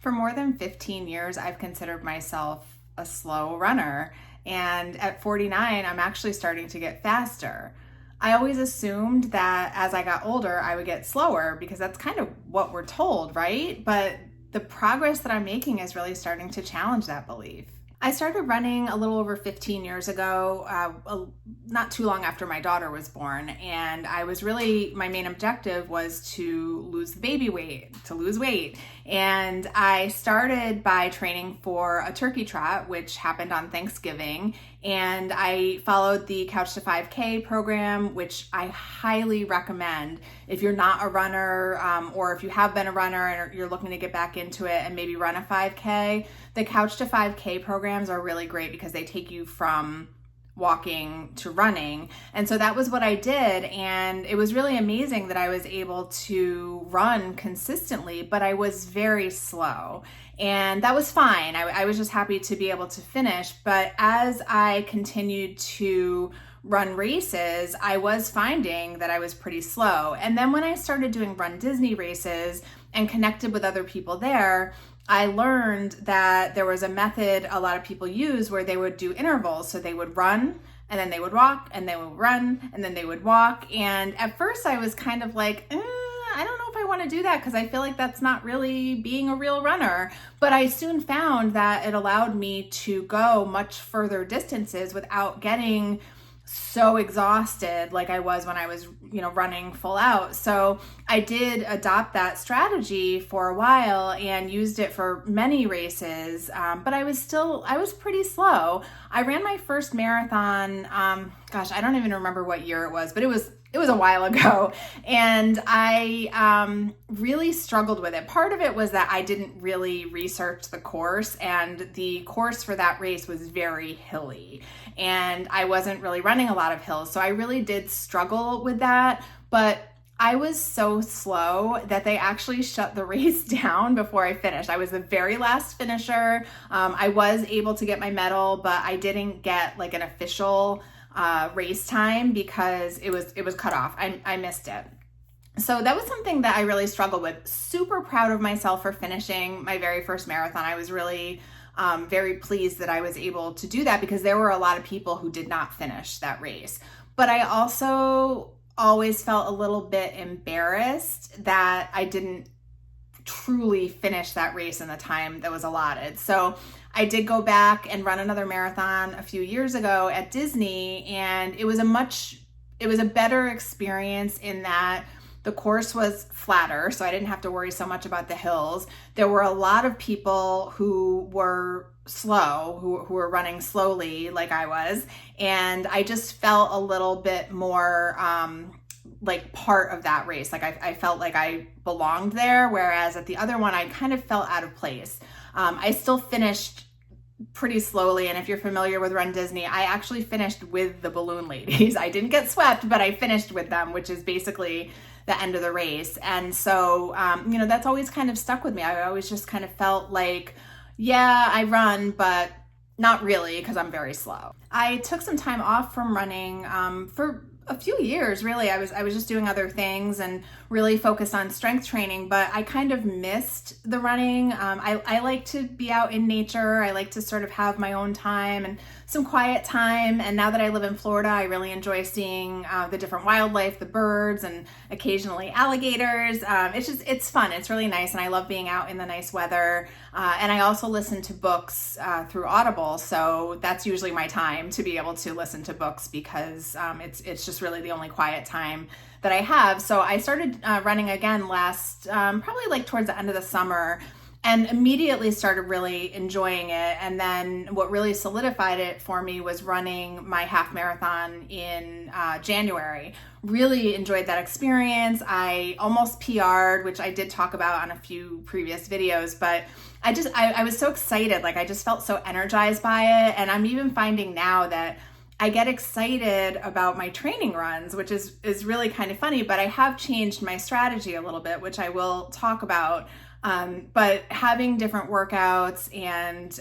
For more than 15 years, I've considered myself a slow runner. And at 49, I'm actually starting to get faster. I always assumed that as I got older, I would get slower because that's kind of what we're told, right? But the progress that I'm making is really starting to challenge that belief. I started running a little over 15 years ago, not too long after my daughter was born. And my main objective was to lose the baby weight, to lose weight. And I started by training for a turkey trot, which happened on Thanksgiving. And I followed the Couch to 5K program, which I highly recommend if you're not a runner, or if you have been a runner and you're looking to get back into it and maybe run a 5K. The Couch to 5K programs are really great because they take you from walking to running. And so that was what I did. And it was really amazing that I was able to run consistently, but I was very slow. And that was fine. I was just happy to be able to finish. But as I continued to run races, I was finding that I was pretty slow. And then when I started doing Run Disney races and connected with other people there, I learned that there was a method a lot of people use where they would do intervals. So they would run and then they would walk and they would run and then they would walk. And at first I was kind of like, I don't know if I want to do that because I feel like that's not really being a real runner. But I soon found that it allowed me to go much further distances without getting so exhausted like I was when I was, running full out. So I did adopt that strategy for a while and used it for many races. But I was pretty slow. I ran my first marathon. I don't even remember what year it was, but it was a while ago. And I really struggled with it. Part of it was that I didn't really research the course, and the course for that race was very hilly. And I wasn't really running a lot of hills. So I really did struggle with that. But I was so slow that they actually shut the race down before I finished. I was the very last finisher. I was able to get my medal, but I didn't get like an official race time because it was cut off. I missed it. So that was something that I really struggled with. Super proud of myself for finishing my very first marathon. I was really very pleased that I was able to do that because there were a lot of people who did not finish that race. But I also always felt a little bit embarrassed that I didn't truly finish that race in the time that was allotted. So I did go back and run another marathon a few years ago at Disney, and it was a better experience in that the course was flatter, so I didn't have to worry so much about the hills. There were a lot of people who were slow, who were running slowly like I was, and I just felt a little bit more like part of that race. Like I felt like I belonged there, whereas at the other one, I kind of felt out of place. I still finished pretty slowly, and if you're familiar with Run Disney, I actually finished with the balloon ladies. I didn't get swept, but I finished with them, which is basically the end of the race. And so, that's always kind of stuck with me. I always just kind of felt like, yeah, I run, but not really because I'm very slow. I took some time off from running for a few years, really. I was just doing other things and really focused on strength training, but I kind of missed the running. I like to be out in nature. I like to sort of have my own time and some quiet time. And now that I live in Florida, I really enjoy seeing the different wildlife, the birds, and occasionally alligators. It's fun. It's really nice. And I love being out in the nice weather. And I also listen to books through Audible. So that's usually my time to be able to listen to books because it's just really the only quiet time that I have. So I started running again last, probably like towards the end of the summer, and immediately started really enjoying it. And then what really solidified it for me was running my half marathon in January. Really enjoyed that experience. I almost PR'd, which I did talk about on a few previous videos, but I was so excited. Like I just felt so energized by it. And I'm even finding now that I get excited about my training runs, which is really kind of funny, but I have changed my strategy a little bit, which I will talk about. But having different workouts and,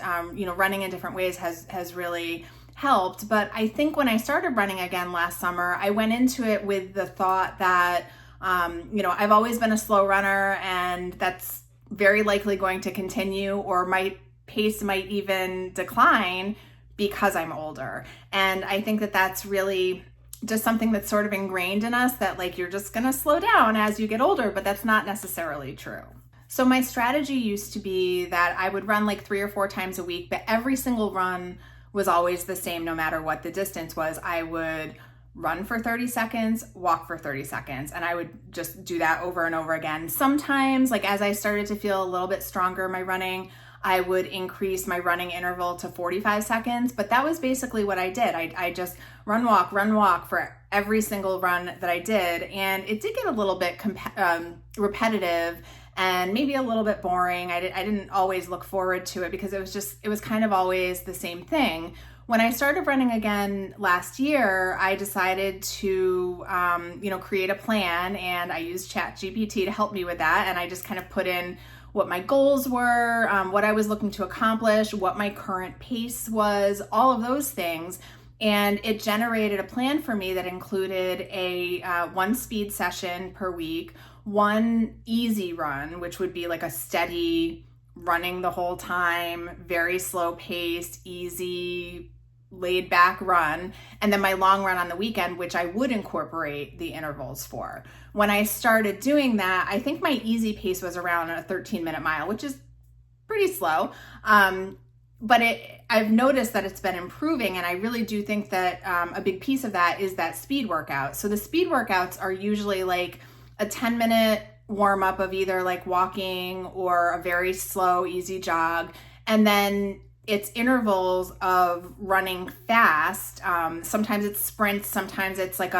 running in different ways has really helped. But I think when I started running again last summer, I went into it with the thought that, I've always been a slow runner, and that's very likely going to continue, or my pace might even decline because I'm older. And I think that that's really just something that's sort of ingrained in us, that like you're just going to slow down as you get older, but that's not necessarily true. So my strategy used to be that I would run like 3 or 4 times a week, but every single run was always the same no matter what the distance was. I would run for 30 seconds, walk for 30 seconds, and I would just do that over and over again. Sometimes, like as I started to feel a little bit stronger in my running, I would increase my running interval to 45 seconds, but that was basically what I did. I just run, walk for every single run that I did, and it did get a little bit repetitive and maybe a little bit boring. I didn't always look forward to it because it was kind of always the same thing. When I started running again last year, I decided to, create a plan, and I used ChatGPT to help me with that. And I just kind of put in what my goals were, what I was looking to accomplish, what my current pace was, all of those things. And it generated a plan for me that included a 1 speed session per week, 1 easy run, which would be like a steady running the whole time, very slow paced, easy, laid back run, and then my long run on the weekend, which I would incorporate the intervals for. When I started doing that, I think my easy pace was around a 13-minute mile, which is pretty slow. But I've noticed that it's been improving, and I really do think that a big piece of that is that speed workout. So the speed workouts are usually like a 10-minute warm up of either like walking or a very slow, easy jog, and then it's intervals of running fast. Sometimes it's sprints, sometimes it's like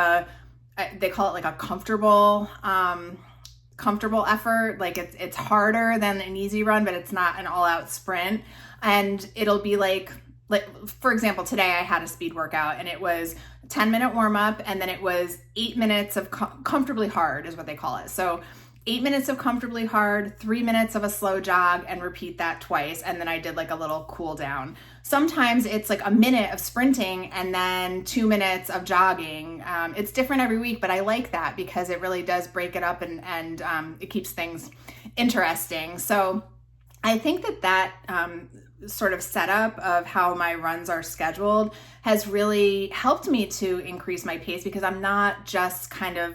they call it like a comfortable effort. Like it's harder than an easy run, but it's not an all out sprint. And it'll be like, for example, today I had a speed workout, and it was a 10-minute warm up, and then it was 8 minutes of comfortably hard is what they call it. So 8 minutes of comfortably hard, 3 minutes of a slow jog, and repeat that twice. And then I did like a little cool down. Sometimes it's like a minute of sprinting and then 2 minutes of jogging. It's different every week, but I like that because it really does break it up and it keeps things interesting. So I think that sort of setup of how my runs are scheduled has really helped me to increase my pace, because I'm not just kind of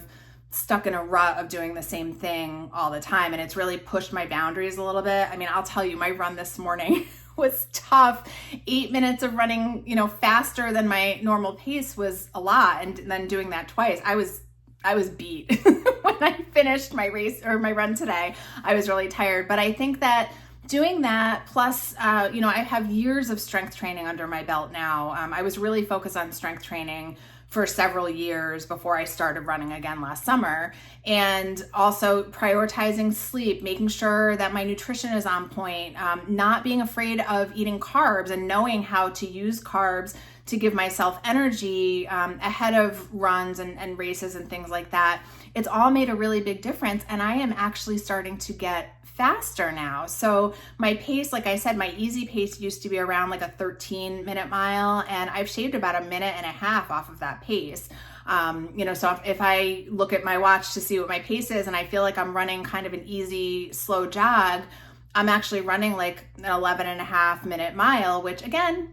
stuck in a rut of doing the same thing all the time. And it's really pushed my boundaries a little bit. I mean, I'll tell you, my run this morning was tough. 8 minutes of running, faster than my normal pace was a lot. And then doing that twice, I was beat when I finished my race or my run today. I was really tired, but I think that doing that, plus, I have years of strength training under my belt now. I was really focused on strength training for several years before I started running again last summer, and also prioritizing sleep, making sure that my nutrition is on point, not being afraid of eating carbs, and knowing how to use carbs to give myself energy ahead of runs and races and things like that. It's all made a really big difference, and I am actually starting to get faster now. So my pace, like I said, my easy pace used to be around like a 13-minute mile, and I've shaved about 1.5 minutes off of that pace. So if I look at my watch to see what my pace is, and I feel like I'm running kind of an easy, slow jog, I'm actually running like an 11.5-minute mile, which again,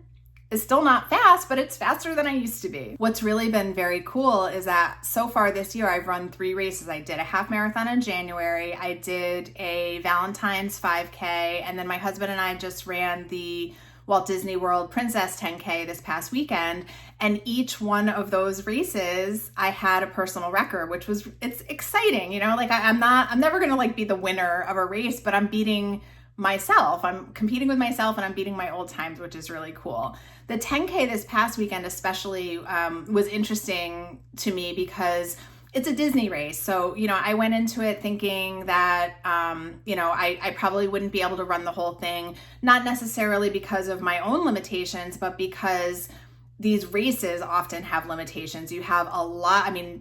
is still not fast, but it's faster than I used to be. What's really been very cool is that so far this year, I've run 3 races. I did a half marathon in January, I did a Valentine's 5K, and then my husband and I just ran the Walt Disney World Princess 10K this past weekend. And each one of those races, I had a personal record, which it's exciting, like I'm never gonna like be the winner of a race, but I'm beating myself. I'm competing with myself, and I'm beating my old times, which is really cool. The 10K this past weekend especially was interesting to me because it's a Disney race. So, I went into it thinking that, I probably wouldn't be able to run the whole thing, not necessarily because of my own limitations, but because these races often have limitations. You have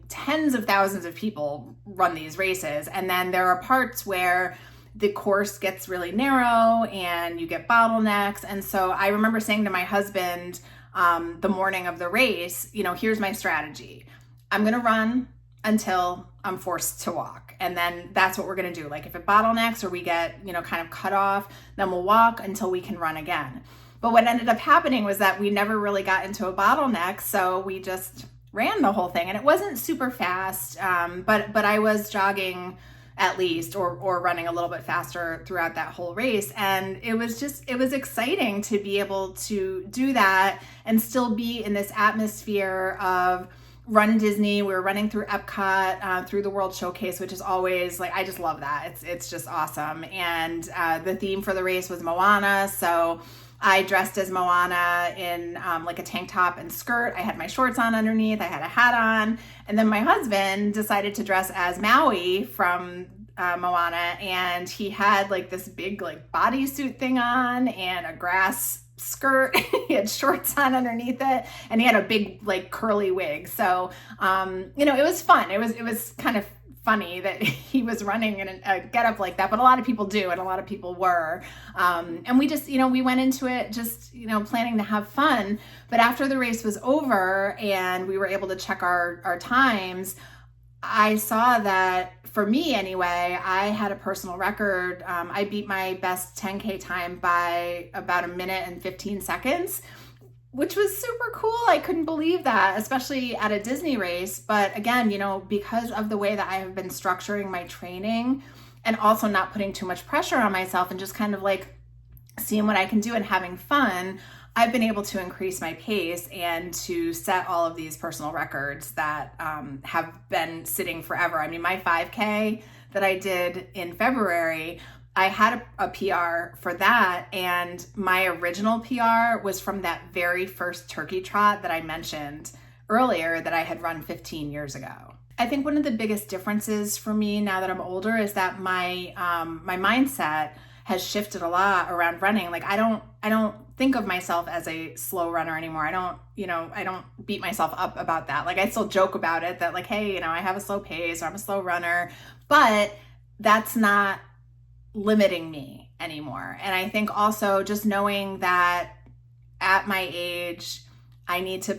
tens of thousands of people run these races. And then there are parts where the course gets really narrow and you get bottlenecks. And so I remember saying to my husband the morning of the race, here's my strategy. I'm going to run until I'm forced to walk. And then that's what we're going to do. Like if it bottlenecks or we get, kind of cut off, then we'll walk until we can run again. But what ended up happening was that we never really got into a bottleneck. So we just ran the whole thing, and it wasn't super fast. But I was jogging at least, or running a little bit faster throughout that whole race. And it was exciting to be able to do that and still be in this atmosphere of Run Disney. We were running through Epcot, through the World Showcase, which is always like, I just love that. It's just awesome. And the theme for the race was Moana. So I dressed as Moana in like a tank top and skirt. I had my shorts on underneath. I had a hat on. And then my husband decided to dress as Maui from Moana. And he had like this big like bodysuit thing on and a grass skirt. He had shorts on underneath it, and he had a big like curly wig. So it was fun. It was kind of funny that he was running in a getup like that, but a lot of people do, and a lot of people were. And we just, we went into it just, planning to have fun. But after the race was over and we were able to check our times, I saw that, for me anyway, I had a personal record. I beat my best 10K time by about 1 minute and 15 seconds, which was super cool. I couldn't believe that, especially at a Disney race. But again, because of the way that I have been structuring my training and also not putting too much pressure on myself and just kind of like seeing what I can do and having fun, I've been able to increase my pace and to set all of these personal records that have been sitting forever. I mean, my 5K that I did in February, I had a PR for that, and my original PR was from that very first turkey trot that I mentioned earlier that I had run 15 years ago. I think one of the biggest differences for me now that I'm older is that my mindset has shifted a lot around running. Like I don't think of myself as a slow runner anymore. I don't beat myself up about that. Like I still joke about it that like, hey, I have a slow pace or I'm a slow runner, but that's not limiting me anymore. And I think also just knowing that at my age, I need to,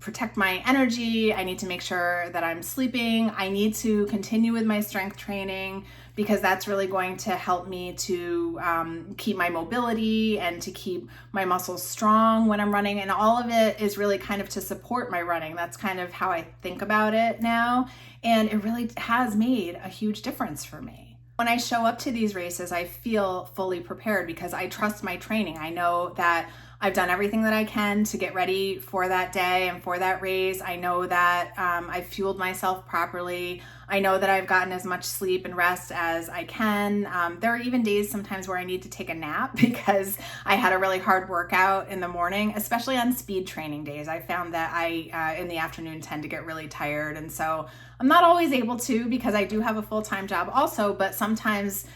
protect my energy. I need to make sure that I'm sleeping. I need to continue with my strength training because that's really going to help me to keep my mobility and to keep my muscles strong when I'm running. And all of it is really kind of to support my running. That's kind of how I think about it now. And it really has made a huge difference for me. When I show up to these races, I feel fully prepared because I trust my training. I know that I've done everything that I can to get ready for that day and for that race. I know that I've fueled myself properly. I know that I've gotten as much sleep and rest as I can. There are even days sometimes where I need to take a nap because I had a really hard workout in the morning, especially on speed training days. I found that I, in the afternoon, tend to get really tired. And so I'm not always able to because I do have a full-time job also, but sometimes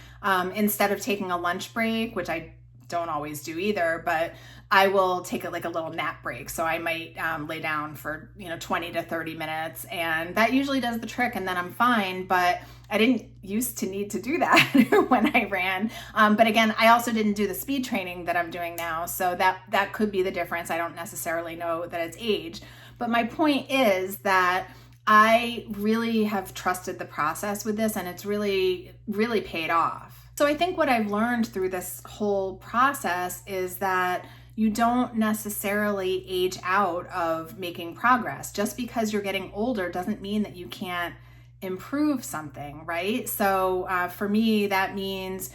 instead of taking a lunch break, which I don't always do either, but I will take it like a little nap break. So I might lay down for 20 to 30 minutes, and that usually does the trick, and then I'm fine. But I didn't used to need to do that when I ran. But again, I also didn't do the speed training that I'm doing now, so that could be the difference. I don't necessarily know that it's age, but my point is that I really have trusted the process with this, and it's really, really paid off. So I think what I've learned through this whole process is that you don't necessarily age out of making progress. Just because you're getting older doesn't mean that you can't improve something, right? So for me, that means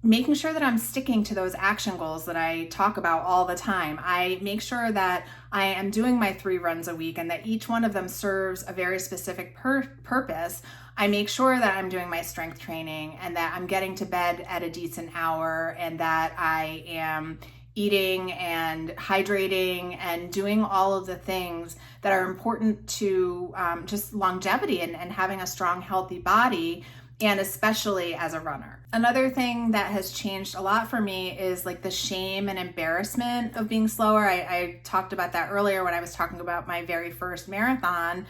making sure that I'm sticking to those action goals that I talk about all the time. I make sure that I am doing my 3 runs a week and that each one of them serves a very specific purpose. I make sure that I'm doing my strength training and that I'm getting to bed at a decent hour and that I am eating and hydrating and doing all of the things that are important to just longevity and having a strong, healthy body, and especially as a runner. Another thing that has changed a lot for me is like the shame and embarrassment of being slower. I talked about that earlier when I was talking about my very first marathon.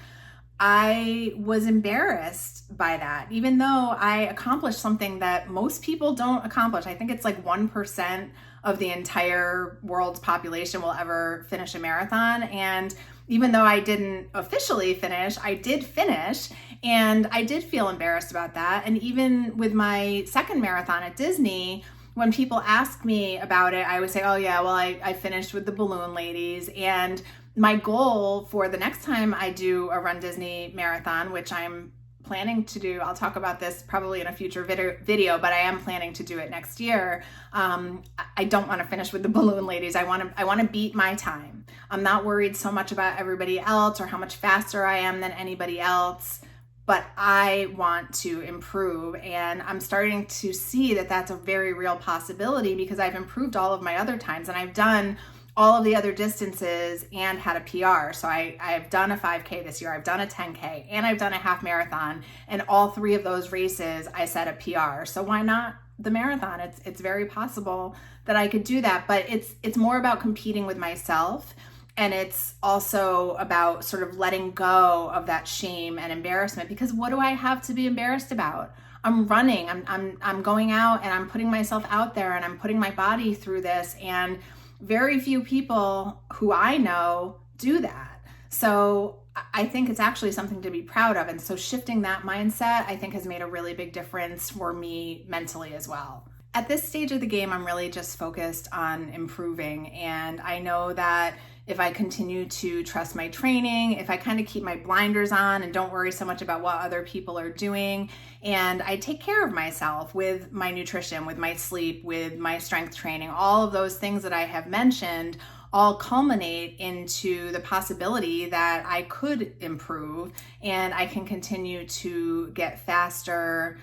I was embarrassed by that, even though I accomplished something that most people don't accomplish. I think it's like 1% of the entire world's population will ever finish a marathon. And even though I didn't officially finish, I did finish, and I did feel embarrassed about that. And even with my second marathon at Disney, when people ask me about it, I would say, oh yeah, well, I finished with the balloon ladies. And my goal for the next time I do a Run Disney marathon, which I'm planning to do, I'll talk about this probably in a future video, but I am planning to do it next year. I don't want to finish with the balloon ladies. I want to beat my time. I'm not worried so much about everybody else or how much faster I am than anybody else, but I want to improve. And I'm starting to see that that's a very real possibility because I've improved all of my other times, and I've done all of the other distances and had a PR. So I've done a 5K this year, I've done a 10K, and I've done a half marathon. And all three of those races, I set a PR. So why not the marathon? It's very possible that I could do that, but it's more about competing with myself. And it's also about sort of letting go of that shame and embarrassment, because what do I have to be embarrassed about? I'm running, I'm going out and I'm putting myself out there and I'm putting my body through this, and very few people who I know do that. So I think it's actually something to be proud of. And so shifting that mindset, I think, has made a really big difference for me mentally as well. At this stage of the game, I'm really just focused on improving. And I know that if I continue to trust my training, if I kind of keep my blinders on and don't worry so much about what other people are doing, and I take care of myself with my nutrition, with my sleep, with my strength training, all of those things that I have mentioned all culminate into the possibility that I could improve and I can continue to get faster,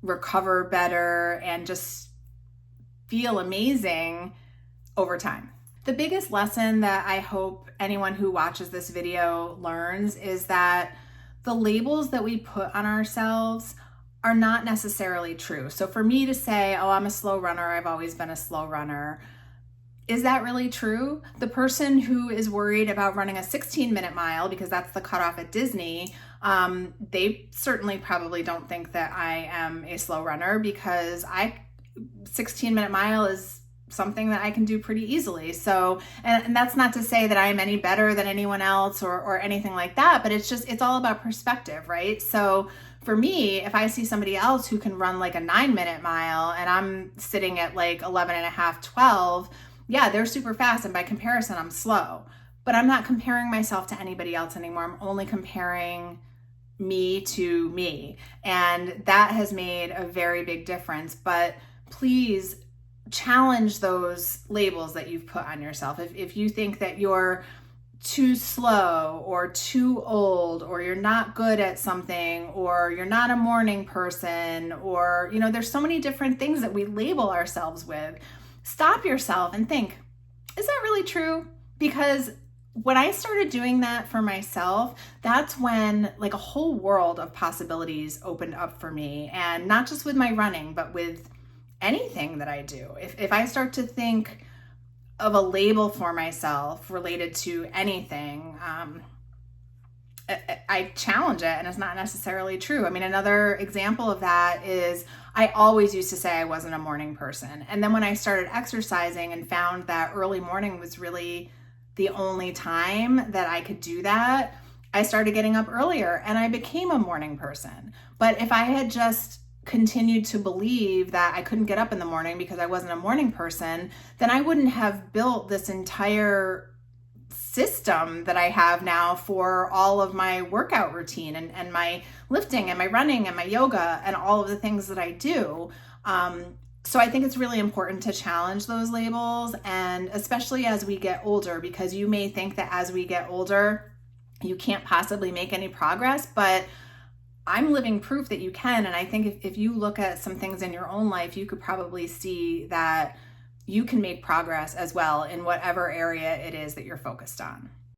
recover better, and just feel amazing over time. The biggest lesson that I hope anyone who watches this video learns is that the labels that we put on ourselves are not necessarily true. So for me to say, oh, I'm a slow runner, I've always been a slow runner, is that really true? The person who is worried about running a 16-minute mile, because that's the cutoff at Disney, they certainly probably don't think that I am a slow runner, because 16-minute mile is something that I can do pretty easily. So, and that's not to say that I'm any better than anyone else or anything like that, but it's all about perspective, right? So for me, if I see somebody else who can run like a 9-minute mile and I'm sitting at like 11 and a half, 12, yeah, they're super fast. And by comparison, I'm slow, but I'm not comparing myself to anybody else anymore. I'm only comparing me to me. And that has made a very big difference. But please challenge those labels that you've put on yourself. If you think that you're too slow or too old, or you're not good at something, or you're not a morning person, or, there's so many different things that we label ourselves with. Stop yourself and think, is that really true? Because when I started doing that for myself, that's when like a whole world of possibilities opened up for me. And not just with my running, but with anything that I do. If I start to think of a label for myself related to anything, I challenge it, and it's not necessarily true. I mean, another example of that is I always used to say I wasn't a morning person. And then when I started exercising and found that early morning was really the only time that I could do that, I started getting up earlier and I became a morning person. But if I had just continued to believe that I couldn't get up in the morning because I wasn't a morning person, then I wouldn't have built this entire system that I have now for all of my workout routine and my lifting and my running and my yoga and all of the things that I do. So I think it's really important to challenge those labels, and especially as we get older, because you may think that as we get older, you can't possibly make any progress, but I'm living proof that you can. And I think if you look at some things in your own life, you could probably see that you can make progress as well in whatever area it is that you're focused on.